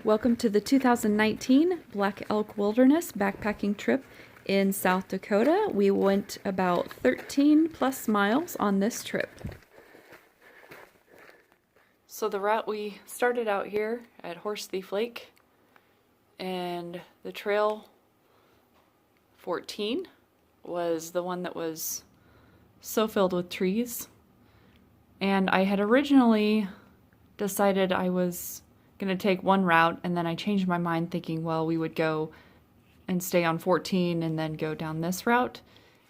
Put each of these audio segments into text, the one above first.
Welcome to the 2019 Black Elk Wilderness backpacking trip in South Dakota. We went about 13 plus miles on this trip. So the route, we started out here at Horse Thief Lake, and the trail 14 was the one that was so filled with trees. And I had originally decided I was going to take one route, and then I changed my mind thinking, well, we would go and stay on 14 and then go down this route.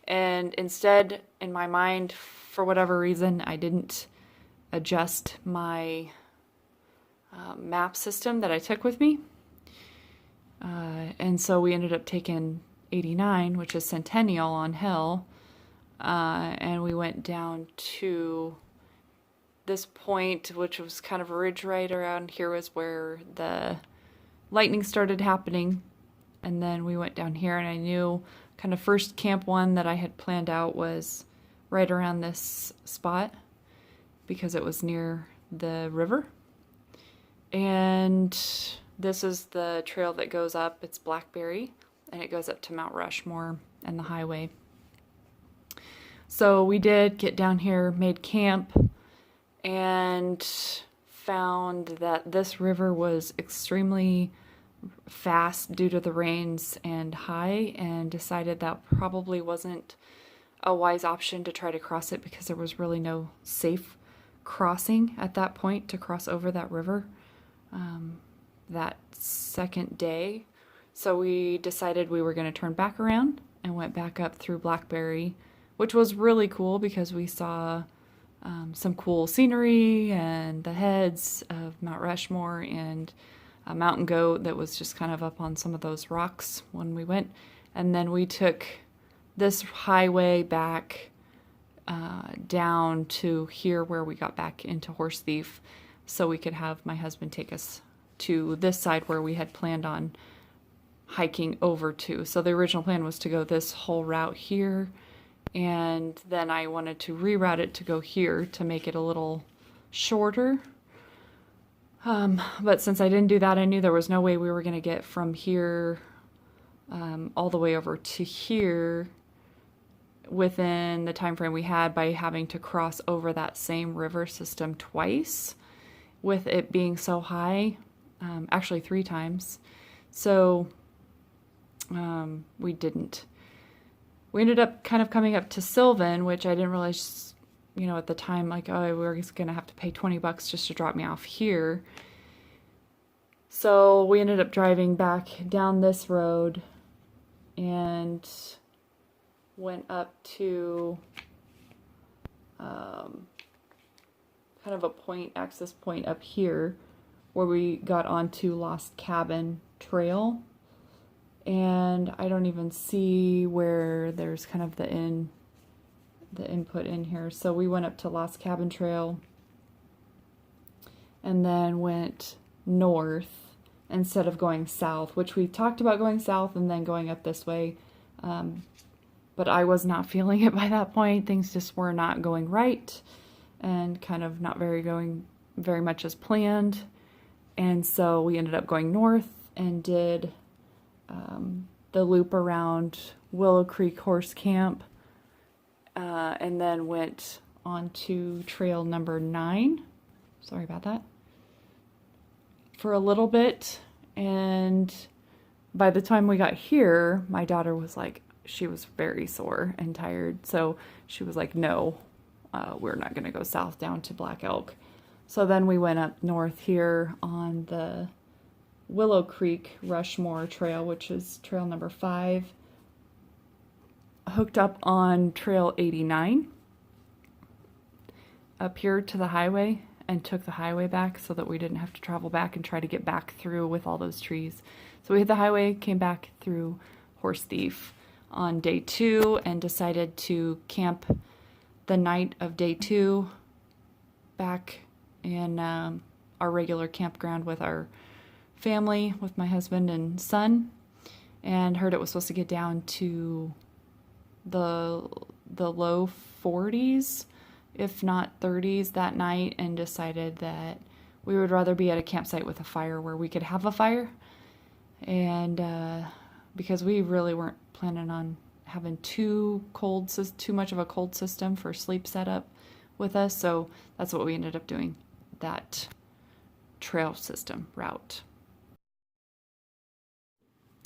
And instead, in my mind, for whatever reason, I didn't adjust my map system that I took with me. And so we ended up taking 89, which is Centennial on hill, and we went down to this point, which was kind of a ridge right around here, was where the lightning started happening. And then we went down here, and I knew kind of first camp one that I had planned out was right around this spot because it was near the river. And this is the trail that goes up. It's Blackberry, and it goes up to Mount Rushmore and the highway. So we did get down here, made camp, and found that this river was extremely fast due to the rains and high, and decided that probably wasn't a wise option to try to cross it because there was really no safe crossing at that point to cross over that river that second day. So we decided we were going to turn back around and went back up through Blackberry, which was really cool because we saw some cool scenery and the heads of Mount Rushmore and a mountain goat that was just kind of up on some of those rocks when we went. And then we took this highway back down to here where we got back into Horse Thief, so we could have my husband take us to this side where we had planned on hiking over to. So the original plan was to go this whole route here, and then I wanted to reroute it to go here to make it a little shorter. But since I didn't do that, I knew there was no way we were going to get from here all the way over to here within the time frame we had by having to cross over that same river system twice, with it being so high, actually 3 times. So we didn't. We ended up kind of coming up to Sylvan, which I didn't realize, at the time, like, oh, we were going to have to pay $20 just to drop me off here. So we ended up driving back down this road and went up to kind of a access point up here where we got onto Lost Cabin Trail. And I don't even see where there's kind of the input in here. So we went up to Lost Cabin Trail and then went north instead of going south, which we talked about going south and then going up this way. But I was not feeling it by that point. Things just were not going right and kind of not going very much as planned. And so we ended up going north and did the loop around Willow Creek Horse Camp, and then went on to trail number 9. Sorry about that. For a little bit, and by the time we got here, my daughter was like, she was very sore and tired, so she was like, no, we're not going to go south down to Black Elk. So then we went up north here on the Willow Creek Rushmore Trail, which is trail number 5, hooked up on trail 89 up here to the highway, and took the highway back so that we didn't have to travel back and try to get back through with all those trees. So we hit the highway, came back through Horse Thief on day 2, and decided to camp the night of day 2 back in our regular campground with our family, with my husband and son, and heard it was supposed to get down to the low 40s, if not 30s that night, and decided that we would rather be at a campsite with a fire where we could have a fire. And because we really weren't planning on having too much of a cold system for sleep setup with us, so that's what we ended up doing, that trail system route.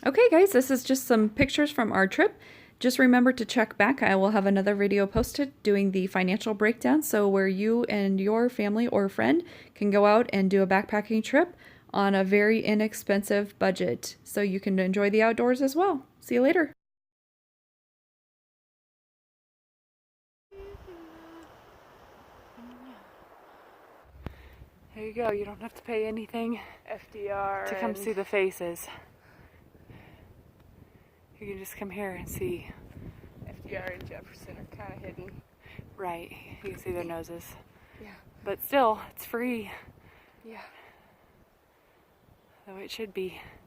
Okay guys, this is just some pictures from our trip. Just remember to check back. I will have another video posted doing the financial breakdown, so where you and your family or friend can go out and do a backpacking trip on a very inexpensive budget, so you can enjoy the outdoors as well. See you later. There you go. You don't have to pay anything FDR to come see the faces. You can just come here and see. FDR and Jefferson are kind of hidden. Right. You can see their noses. Yeah. But still, it's free. Yeah. The way it should be.